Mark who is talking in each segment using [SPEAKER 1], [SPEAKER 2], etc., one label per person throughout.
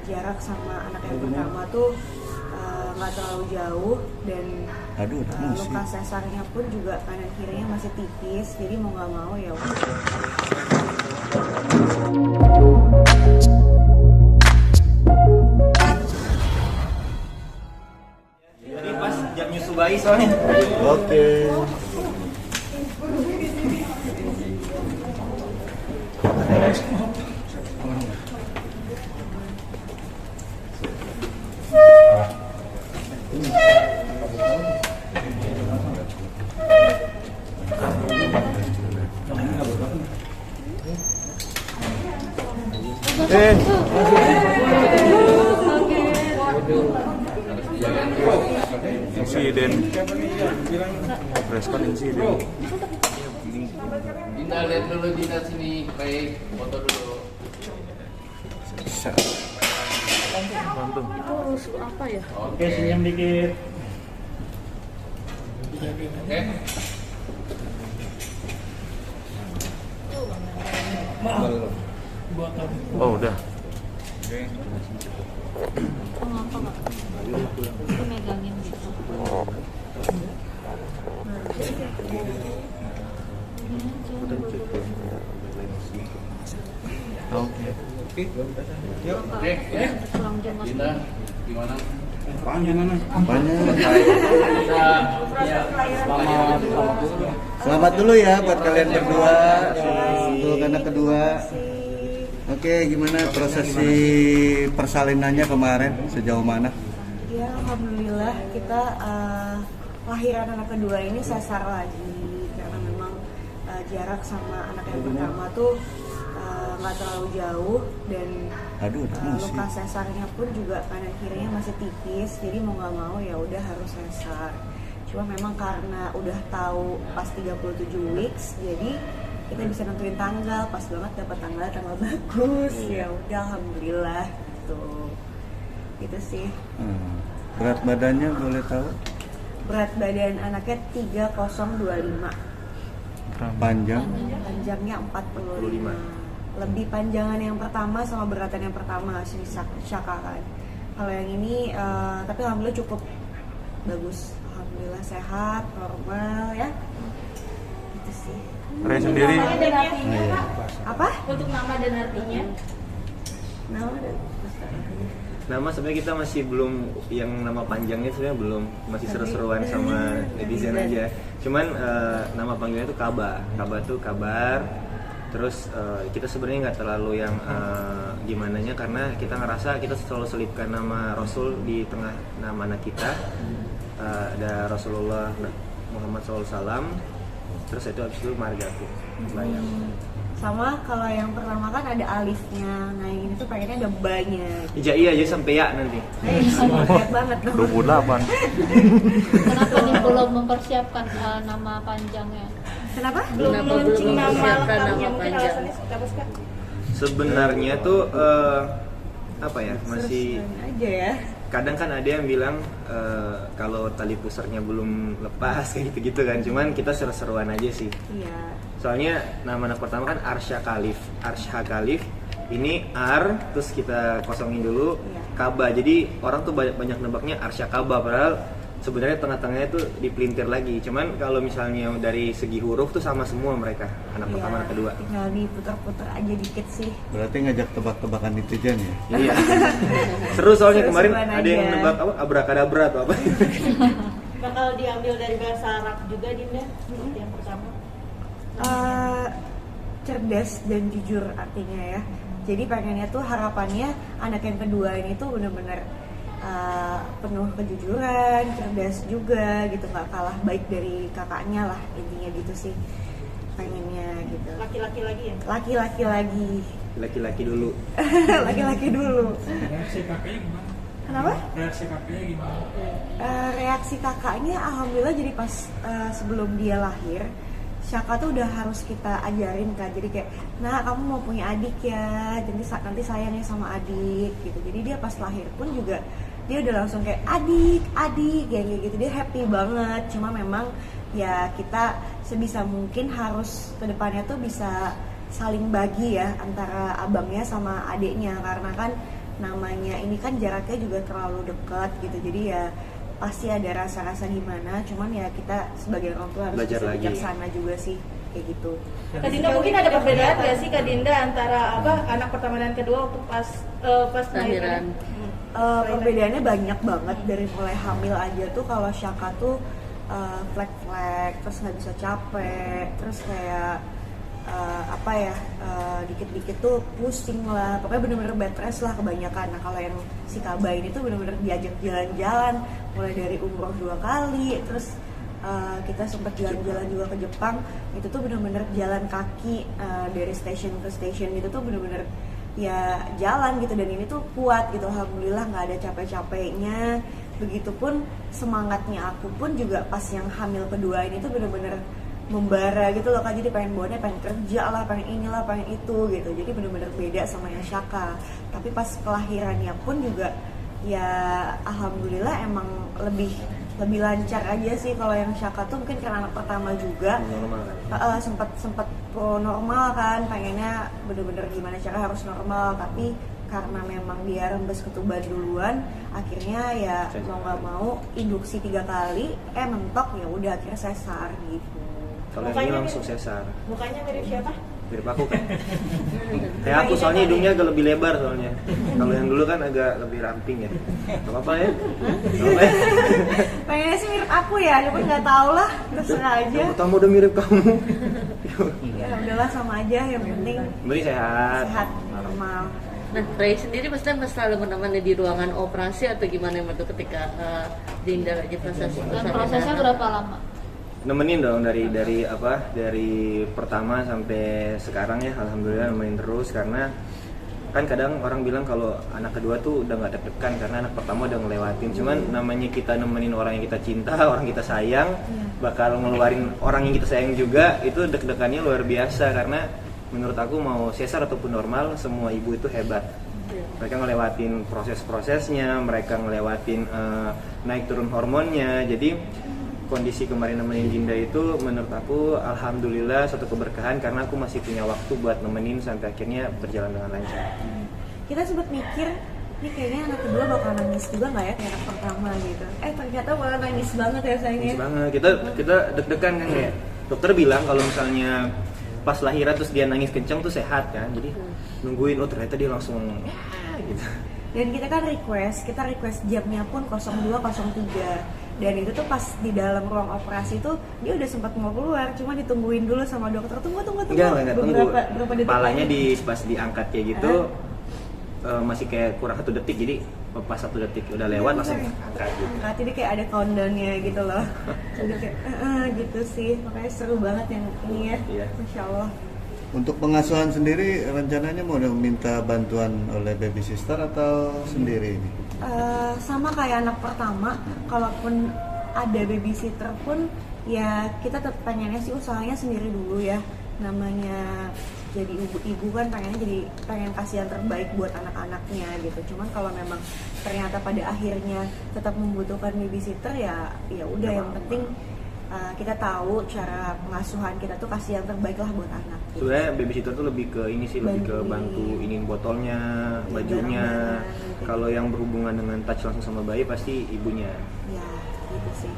[SPEAKER 1] jarak sama anak yang pertama tuh nggak terlalu jauh dan luka sesarnya pun juga kanan kirinya masih tipis, jadi mau nggak mau ya udah.
[SPEAKER 2] Jadi pas jam nyusu bayi soalnya.
[SPEAKER 3] Oke.
[SPEAKER 4] Insiden, respon insiden.
[SPEAKER 5] Dina lihat dulu Dina sini, baik foto dulu.
[SPEAKER 4] Langsung.
[SPEAKER 6] Itu apa ya?
[SPEAKER 2] Oke, senyum dikit.
[SPEAKER 5] Oke.
[SPEAKER 4] Oh udah.
[SPEAKER 6] Ngapa nggak? Itu megangin gitu.
[SPEAKER 4] Oke.
[SPEAKER 5] Oke, ya.
[SPEAKER 6] Pulang jam mas.
[SPEAKER 5] Dina, gimana?
[SPEAKER 3] Selamat dulu ya buat kalian berdua untuk anak kedua. Oke, gimana prosesi persalinannya kemarin sejauh mana?
[SPEAKER 1] Ya alhamdulillah kita lahiran anak kedua ini sesar lagi karena memang jarak sama anak yang pertama tuh nggak terlalu jauh dan luka sesarnya pun juga kanan kirinya masih tipis, jadi mau nggak mau ya udah harus sesar. Cuma memang karena udah tahu pas 37 weeks, jadi kita bisa nentuin tanggal, pas banget dapat tanggal bagus. Ya udah alhamdulillah gitu sih.
[SPEAKER 3] Berat badannya boleh tahu?
[SPEAKER 1] Berat badan anaknya 3025. Panjangnya 45. Lebih panjangan yang pertama sama beratan yang pertama si Shaka kan. Kalau yang ini tapi alhamdulillah cukup bagus. Alhamdulillah sehat, normal ya. Itu sih.
[SPEAKER 4] Ray sendiri.
[SPEAKER 1] Apa?
[SPEAKER 6] Untuk nama dan artinya?
[SPEAKER 2] Nama sebenarnya kita masih belum, yang nama panjangnya sebenarnya belum, masih seru-seruan sama netizen aja. Cuman nama panggilnya itu Kaba. Kaba tuh kabar. Terus kita sebenarnya nggak terlalu yang gimananya, karena kita ngerasa kita selalu selipkan nama Rasul di tengah nama anak kita. Ada Rasulullah Muhammad SAW. Terus itu abis itu Margaku bayang.
[SPEAKER 1] Sama kalau yang pertama kan ada alifnya, nah yang ini tuh pengennya ada ba-nya.
[SPEAKER 2] Iya aja sampai ya nanti.
[SPEAKER 1] Lihat banget.
[SPEAKER 4] 28.
[SPEAKER 6] Kenapa nih belum mempersiapkan nama panjangnya?
[SPEAKER 1] Kenapa?
[SPEAKER 6] Belum mempersiapkan nama panjang.
[SPEAKER 2] Sebenarnya tuh apa ya, masih
[SPEAKER 1] aja ya.
[SPEAKER 2] Kadang kan ada yang bilang kalau tali pusarnya belum lepas kayak gitu-gitu kan. Cuman kita seru-seruan aja sih.
[SPEAKER 1] Iya.
[SPEAKER 2] Soalnya nama anak pertama kan Arsha Khalif. Ini Ar, terus kita kosongin dulu, Kaba. Jadi orang tuh banyak nebaknya Arsha Kaba, padahal sebenarnya tengah-tengahnya tuh dipelintir lagi. Cuman kalau misalnya dari segi huruf tuh sama semua mereka, anak pertama, anak kedua.
[SPEAKER 1] Tinggal diputar-putar aja dikit sih.
[SPEAKER 3] Berarti ngajak tebak-tebakan netizen ya?
[SPEAKER 2] Iya. Seru soalnya kemarin
[SPEAKER 1] Seru-seruan
[SPEAKER 2] ada yang
[SPEAKER 1] aja.
[SPEAKER 2] nebak apa abrakadabra atau apa.
[SPEAKER 6] Bakal diambil dari bahasa Arab juga Dinda, seperti yang pertama.
[SPEAKER 1] Cerdas dan jujur artinya ya. Jadi pengennya tuh harapannya anak yang kedua ini tuh bener-bener penuh kejujuran, cerdas juga gitu, nggak kalah baik dari kakaknya lah, intinya gitu sih pengennya gitu.
[SPEAKER 6] Laki-laki lagi ya?
[SPEAKER 1] Laki-laki lagi.
[SPEAKER 2] Laki-laki dulu.
[SPEAKER 1] Laki-laki dulu.
[SPEAKER 7] Reaksi kakaknya gimana?
[SPEAKER 1] Kenapa?
[SPEAKER 7] Reaksi kakaknya gimana?
[SPEAKER 1] Reaksi kakaknya alhamdulillah, jadi pas sebelum dia lahir Shaka tuh udah harus kita ajarin kan, jadi kayak, nah kamu mau punya adik ya, jadi nanti sayangnya sama adik gitu. Jadi dia pas lahir pun juga dia udah langsung kayak adik kayak gitu, dia happy banget. Cuma memang ya kita sebisa mungkin harus kedepannya tuh bisa saling bagi ya antara abangnya sama adiknya, karena kan namanya ini kan jaraknya juga terlalu dekat gitu, jadi ya pasti ada rasa-rasa gimana, cuman ya kita sebagai orang tua harus
[SPEAKER 2] Belajar
[SPEAKER 1] bisa
[SPEAKER 2] lagi.
[SPEAKER 1] bijaksana juga sih kayak gitu.
[SPEAKER 6] Kak Dinda mungkin ada perbedaan nggak sih Kak Dinda antara anak pertama dan kedua waktu pas lahiran?
[SPEAKER 1] Perbedaannya banyak banget, dari mulai hamil aja tuh kalau Syaka tuh flek-flek, terus nggak bisa capek, terus kayak dikit-dikit tuh pusing lah, pokoknya bener-bener bed rest lah kebanyakan. Nah kalau yang si Kaba ini tuh bener-bener diajak jalan-jalan, mulai dari umroh 2 kali, terus kita sempat jalan-jalan juga ke Jepang, itu tuh bener-bener jalan kaki dari station ke station gitu tuh bener-bener ya jalan gitu, dan ini tuh kuat gitu, alhamdulillah nggak ada capek-capeknya. Begitupun semangatnya aku pun juga pas yang hamil kedua ini tuh bener-bener membara gitu loh Kak, jadi pengen bawanya, pengen kerja lah, pengen inilah, pengen itu gitu, jadi bener-bener beda sama yang Syaka. Tapi pas kelahirannya pun juga ya alhamdulillah emang lebih lancar aja sih. Kalau yang Syaka tuh mungkin karena anak pertama juga
[SPEAKER 2] Normal kan?
[SPEAKER 1] sempat pro normal kan, pengennya bener-bener gimana cara harus normal, tapi karena memang dia rembes ketuban duluan, akhirnya ya mau nggak mau induksi 3 kali, mentok, ya udah akhirnya sesar gitu.
[SPEAKER 2] Kalau yang ini langsung sesar.
[SPEAKER 6] Mukanya mirip siapa?
[SPEAKER 2] Mirip aku kan? Kayak aku soalnya hidungnya agak lebih lebar soalnya. Kalau yang dulu kan agak lebih ramping ya. Gak apa-apa ya? Gak apa-apa ya?
[SPEAKER 1] Pengennya sih mirip aku ya, cuman nggak tahu lah, terserah aja.
[SPEAKER 2] Yang pertama udah mirip kamu.
[SPEAKER 1] Ya udahlah sama aja, yang penting
[SPEAKER 2] Beri sehat.
[SPEAKER 1] sehat, normal.
[SPEAKER 8] Nah, Ray sendiri maksudnya selalu menemani di ruangan operasi atau gimana waktu ketika Dinda lagi proses
[SPEAKER 9] Dan prosesnya berapa lama?
[SPEAKER 2] Nemenin dong dari pertama sampai sekarang ya, alhamdulillah nemenin terus. Karena kan kadang orang bilang kalau anak kedua tuh udah nggak deg-degan karena anak pertama udah ngelewatin. Cuman namanya kita nemenin orang yang kita cinta, orang kita sayang, bakal ngeluarin orang yang kita sayang juga, itu deg-degannya luar biasa. Karena menurut aku mau sesar ataupun normal, semua ibu itu hebat. Mereka ngelewatin proses-prosesnya, mereka ngelewatin naik turun hormonnya. Jadi kondisi kemarin nemenin Dinda itu menurut aku alhamdulillah suatu keberkahan, karena aku masih punya waktu buat nemenin sampai akhirnya berjalan dengan lancar.
[SPEAKER 1] Kita sempat mikir, ini kayaknya anak kedua bakal nangis juga nggak ya kayak anak pertama gitu. Ternyata malah nangis banget ya sayangnya.
[SPEAKER 2] Nangis banget, kita deg-degan kan ya. Dokter bilang kalau misalnya pas lahiran terus dia nangis kenceng tuh sehat kan, jadi nungguin, oh ternyata dia langsung ya gitu.
[SPEAKER 1] Dan kita kan request jamnya pun 02.03. Dan itu tuh pas di dalam ruang operasi tuh dia udah sempat mau keluar, cuma ditungguin dulu sama dokter, tunggu
[SPEAKER 2] Enggak tunggu.
[SPEAKER 1] Berapa detik
[SPEAKER 2] Palanya
[SPEAKER 1] lagi.
[SPEAKER 2] pas diangkat kayak gitu masih kayak kurang 1 detik, jadi pas 1 detik udah lewat langsung angkat gitu.
[SPEAKER 1] Angkat, jadi kayak ada countdown-nya gitu loh. Jadi kayak gitu sih, makanya seru banget yang ini ya.
[SPEAKER 2] Iya.
[SPEAKER 1] Masya Allah.
[SPEAKER 3] Untuk pengasuhan sendiri rencananya mau minta bantuan oleh baby sister atau sendiri ini?
[SPEAKER 1] Sama kayak anak pertama, kalaupun ada babysitter pun ya kita tetap pengennya sih usahanya sendiri dulu ya. Namanya jadi ibu kan pengen kasih yang terbaik buat anak-anaknya gitu. Cuman kalau memang ternyata pada akhirnya tetap membutuhkan babysitter, ya udah, yang penting kita tahu cara pengasuhan kita tuh kasih yang terbaik lah buat anak.
[SPEAKER 2] Sebenarnya babysitter tuh lebih ke ini sih, lebih ke bantu iniin botolnya, bajunya.
[SPEAKER 1] Gitu.
[SPEAKER 2] Kalau yang berhubungan dengan touch langsung sama bayi pasti ibunya.
[SPEAKER 1] Ya gitu sih.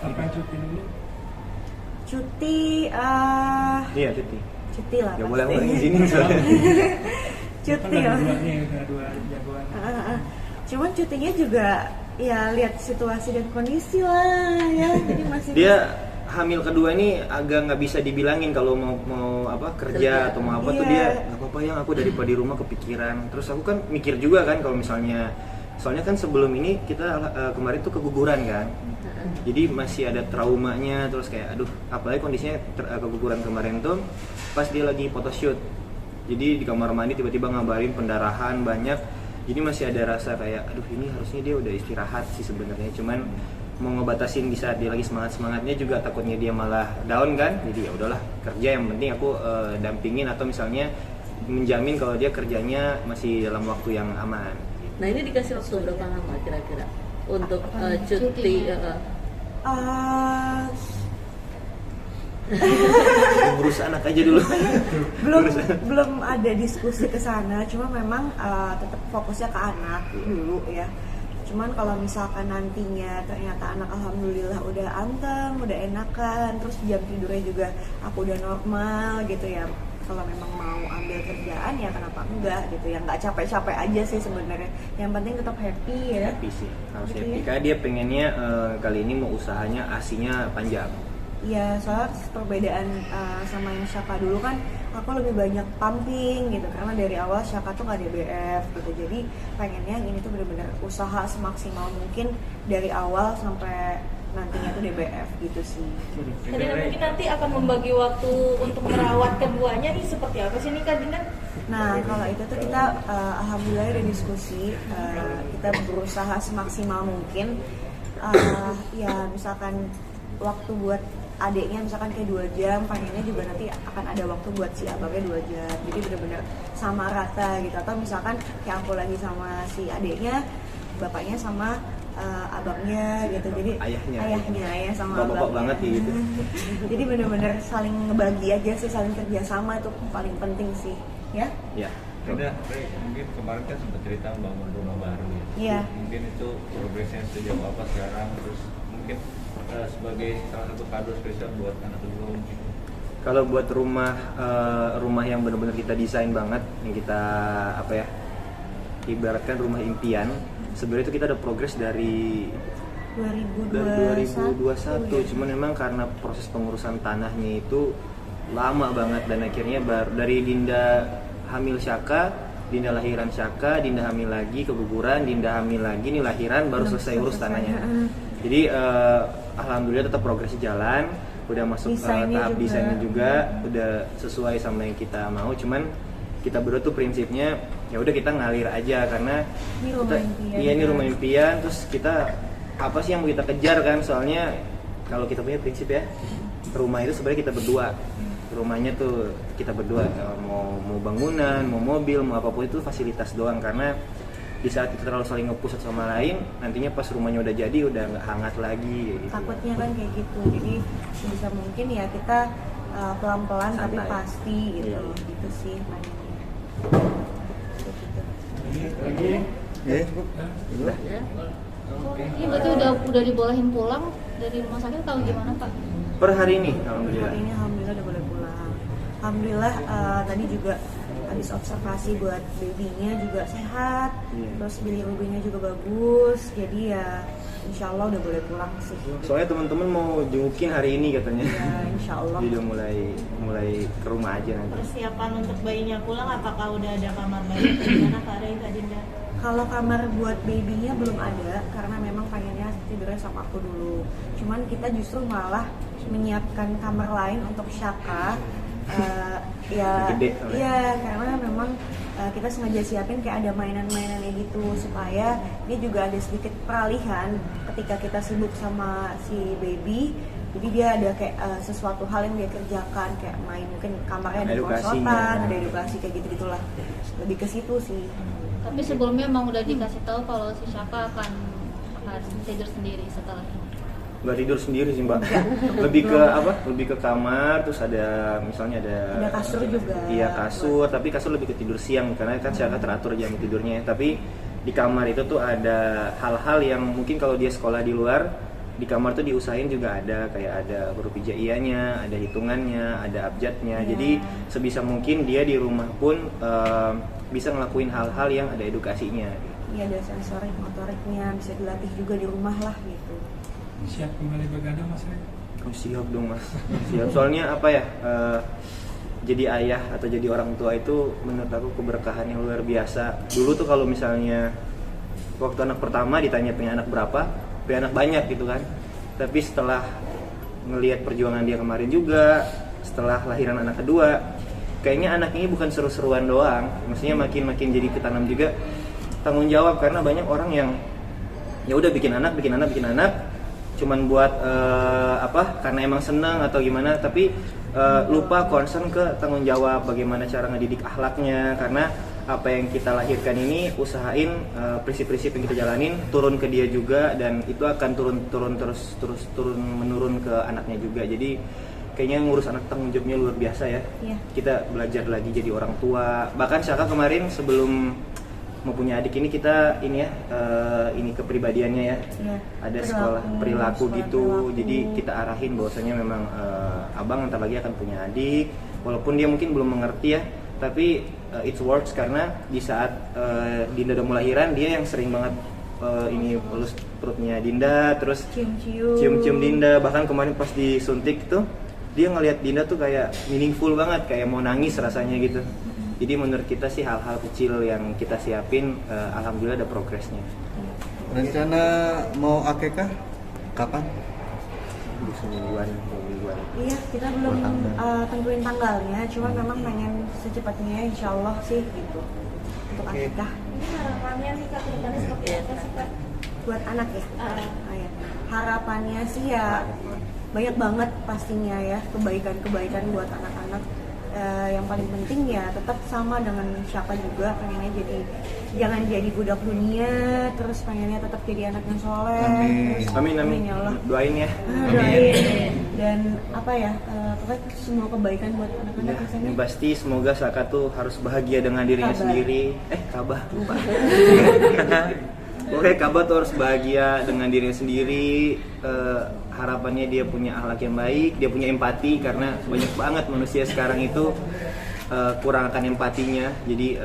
[SPEAKER 7] Kapan cuti dulu?
[SPEAKER 1] Cuti
[SPEAKER 2] Iya cuti.
[SPEAKER 1] cuti lah
[SPEAKER 2] Gak
[SPEAKER 1] pasti.
[SPEAKER 2] boleh aku izinin soalnya.
[SPEAKER 1] Cuti
[SPEAKER 7] Kan
[SPEAKER 1] ya.
[SPEAKER 7] ada dua jagoan.
[SPEAKER 1] Cuman cutinya juga ya lihat situasi dan kondisi lah ya. Jadi masih
[SPEAKER 2] Dia hamil kedua ini agak nggak bisa dibilangin kalau mau kerja atau mau apa tuh,
[SPEAKER 1] Iya.
[SPEAKER 2] dia nggak apa-apa yang aku daripada di rumah kepikiran. Terus aku kan mikir juga kan kalau misalnya, soalnya kan sebelum ini kita kemarin tuh keguguran kan, jadi masih ada traumanya. Terus kayak aduh, apalagi kondisinya keguguran kemarin tuh pas dia lagi photoshoot, jadi di kamar mandi tiba-tiba ngabarin pendarahan banyak. Jadi masih ada rasa kayak aduh, ini harusnya dia udah istirahat sih sebenarnya, cuman mau ngebatasin di saat dia lagi semangatnya juga takutnya dia malah down kan. Jadi ya udahlah, kerja yang penting aku dampingin atau misalnya menjamin kalau dia kerjanya masih dalam waktu yang aman.
[SPEAKER 8] Nah, ini dikasih waktu berapa lama kira-kira untuk cuti?
[SPEAKER 2] Urus anak aja dulu.
[SPEAKER 1] belum ada diskusi ke sana, cuma memang tetap fokusnya ke anak dulu ya. Cuman kalau misalkan nantinya ternyata anak alhamdulillah udah anteng, udah enakan, terus jam tidurnya juga aku udah normal gitu ya. Kalau memang mau ambil kerjaan ya kenapa enggak gitu ya, nggak capek-capek aja sih sebenarnya. Yang penting tetap happy ya.
[SPEAKER 2] Happy sih, harus
[SPEAKER 1] Gitu
[SPEAKER 2] happy.
[SPEAKER 1] ya.
[SPEAKER 2] Karena dia pengennya kali ini mau usahanya asinya panjang.
[SPEAKER 1] Iya, soalnya perbedaan sama yang Syaka dulu kan aku lebih banyak pumping gitu, karena dari awal Syaka tuh nggak DBF gitu. Jadi pengennya ini tuh benar-benar usaha semaksimal mungkin dari awal sampai nantinya tuh DBF gitu sih.
[SPEAKER 6] Kak Dinda mungkin nanti akan membagi waktu untuk merawat keduanya nih seperti apa sih nih Kak Dinda?
[SPEAKER 1] Nah kalau itu tuh kita alhamdulillah udah diskusi, kita berusaha semaksimal mungkin. Ya misalkan waktu buat adiknya misalkan kayak 2 jam, pengennya juga nanti akan ada waktu buat si abangnya 2 jam. Jadi benar-benar sama rata gitu. Atau misalkan kayak aku lagi sama si adiknya, bapaknya sama abangnya gitu. Jadi ayah sama
[SPEAKER 2] Bapak-bapak
[SPEAKER 1] abangnya.
[SPEAKER 2] banget gitu.
[SPEAKER 1] Jadi benar-benar saling ngebagi aja sih, saling kerjasama itu paling penting sih ya.
[SPEAKER 2] Ya.
[SPEAKER 10] Udah, mungkin kemarin kan sempat cerita bangun rumah baru ya.
[SPEAKER 1] Iya.
[SPEAKER 10] Mungkin itu progresnya sejauh apa sekarang, terus mungkin sebagai salah satu kado spesial buat anak kedua mungkin.
[SPEAKER 2] Kalau buat rumah yang benar-benar kita desain banget, yang kita ibaratkan rumah impian, sebenarnya itu kita ada progres dari 2021. Cuman memang karena proses pengurusan tanahnya itu lama banget, dan akhirnya dari Dinda hamil Syaka, Dinda lahiran Syaka, Dinda hamil lagi keguguran, Dinda hamil lagi nih lahiran, baru selesai urus tanahnya. Jadi alhamdulillah tetap progresnya jalan, udah masuk tahap desainnya juga udah sesuai sama yang kita mau. Cuman kita berdua tuh prinsipnya ya udah kita ngalir aja, karena ini rumah impian, terus kita apa sih yang mau kita kejar kan. Soalnya kalau kita punya prinsip ya, rumah itu sebenarnya kita berdua, rumahnya tuh kita berdua, mau bangunan, mau mobil, mau apapun itu fasilitas doang. Karena di saat kita terlalu saling nge-push satu sama lain, nantinya pas rumahnya udah jadi udah nggak hangat lagi gitu.
[SPEAKER 1] Takutnya kan kayak gitu. Jadi bisa mungkin ya kita pelan-pelan tapi pasti gitu.
[SPEAKER 2] Iya.
[SPEAKER 1] Gitu sih
[SPEAKER 9] Ini berarti udah dibolehin pulang dari rumah sakit atau gimana Pak?
[SPEAKER 2] Per hari ini alhamdulillah.
[SPEAKER 1] Hari ini alhamdulillah udah boleh pulang. Alhamdulillah tadi juga habis observasi buat babynya juga sehat, terus bilirubinnya juga bagus. Jadi ya insya Allah udah boleh pulang sih.
[SPEAKER 2] Soalnya teman-teman mau jengukin hari ini katanya.
[SPEAKER 1] Ya insya Allah.
[SPEAKER 2] Jadi udah mulai ke rumah aja nanti.
[SPEAKER 6] Persiapan untuk bayinya pulang, apakah udah ada kamar bayi? Gimana Kak Ray, Kak Dinda?
[SPEAKER 1] Kalau kamar buat babynya belum ada, karena memang pengennya tidurnya sama aku dulu. Cuman kita justru malah menyiapkan kamar lain untuk Syaka. Karena memang kita sengaja siapin kayak ada mainan-mainannya gitu, supaya dia juga ada sedikit peralihan ketika kita sibuk sama si baby. Jadi dia ada kayak sesuatu hal yang dia kerjakan, kayak main, mungkin kamarnya ada konsultan, ada edukasi kayak gitu-gitulah. Lebih ke situ sih.
[SPEAKER 9] Tapi sebelumnya emang udah dikasih tahu kalau si Syaka akan tidur sendiri setelah ini.
[SPEAKER 2] Nggak tidur sendiri sih Mbak. Lebih ke kamar, terus ada misalnya ada
[SPEAKER 1] kasur juga.
[SPEAKER 2] Iya kasur, tapi kasur lebih ke tidur siang karena kan Syaka teratur jam tidurnya. Tapi di kamar itu tuh ada hal-hal yang mungkin kalau dia sekolah di luar, di kamar tuh diusahain juga ada, kayak ada huruf hijaiyahnya, ada hitungannya, ada abjadnya. Jadi sebisa mungkin dia di rumah pun bisa ngelakuin hal-hal yang ada edukasinya.
[SPEAKER 1] Iya, ada sensorik, motoriknya, bisa dilatih juga di rumah lah gitu.
[SPEAKER 7] Siap kembali begadang Mas Ray?
[SPEAKER 2] Oh, siap dong Mas. Siap. Soalnya jadi ayah atau jadi orang tua itu menurut aku keberkahan yang luar biasa. Dulu tuh kalau misalnya waktu anak pertama ditanya pengen anak berapa, pengen anak banyak gitu kan. Tapi setelah ngelihat perjuangan dia kemarin juga, setelah lahiran anak kedua, kayaknya anak ini bukan seru-seruan doang. Maksudnya makin jadi ketanam juga tanggung jawab, karena banyak orang yang ya udah bikin anak, cuman buat karena emang senang atau gimana, tapi lupa concern ke tanggung jawab, bagaimana cara ngedidik akhlaknya. Karena apa yang kita lahirkan ini usahain prinsip-prinsip yang kita jalanin turun ke dia juga, dan itu akan turun menurun ke anaknya juga. Jadi kayaknya ngurus anak tanggung jawabnya luar biasa ya.
[SPEAKER 1] Iya.
[SPEAKER 2] Kita belajar lagi jadi orang tua. Bahkan Syaka kemarin sebelum mau punya adik ini kita ini ya ini kepribadiannya ya.
[SPEAKER 1] Iya.
[SPEAKER 2] Ada sekolah perilaku
[SPEAKER 1] sekolah
[SPEAKER 2] gitu.
[SPEAKER 1] perilaku.
[SPEAKER 2] Jadi kita arahin bahwasanya memang abang ntar lagi akan punya adik. Walaupun dia mungkin belum mengerti ya, tapi it works karena di saat Dinda udah mau lahiran dia yang sering banget ini pelus perutnya Dinda, terus cium-cium Dinda. Bahkan kemarin pas disuntik tuh dia ngelihat Dinda tuh kayak meaningful banget, kayak mau nangis rasanya gitu. Jadi menurut kita sih hal-hal kecil yang kita siapin, alhamdulillah ada progresnya.
[SPEAKER 3] Rencana mau akekah kapan?
[SPEAKER 2] Semingguan.
[SPEAKER 1] Iya, kita belum tentuin tanggalnya, cuman memang pengen secepatnya insya Allah sih gitu untuk akikah.
[SPEAKER 6] Ini harapannya nih Kak, kedepannya seperti apa sih Kak?
[SPEAKER 1] Buat anak ya. Ya. Harapannya sih ya banyak banget pastinya ya, kebaikan-kebaikan buat anak-anak. Yang paling penting ya tetap sama dengan Syaka juga, pengennya jadi jangan jadi budak dunia, terus pengennya tetap jadi anak yang soleh.
[SPEAKER 2] Amin.
[SPEAKER 1] Ya Allah.
[SPEAKER 2] Doain ya.
[SPEAKER 1] Doain. Dan apa ya, pokoknya semua kebaikan buat anak-anak
[SPEAKER 2] Ya,
[SPEAKER 1] misalnya.
[SPEAKER 2] yang pasti semoga Syaka tuh harus bahagia dengan dirinya
[SPEAKER 1] Kabah.
[SPEAKER 2] sendiri. Kabah lupa. Oke, Kabah tuh harus bahagia dengan dirinya sendiri. Harapannya dia punya akhlak yang baik, dia punya empati karena banyak banget manusia sekarang itu kurang akan empatinya. Jadi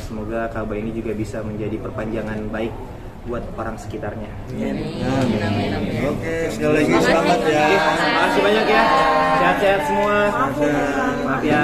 [SPEAKER 2] semoga Kabah ini juga bisa menjadi perpanjangan baik buat orang sekitarnya.
[SPEAKER 3] Oke, sekali lagi selamat ya.
[SPEAKER 2] Terima kasih banyak ya. Sehat-sehat semua. Maaf ya.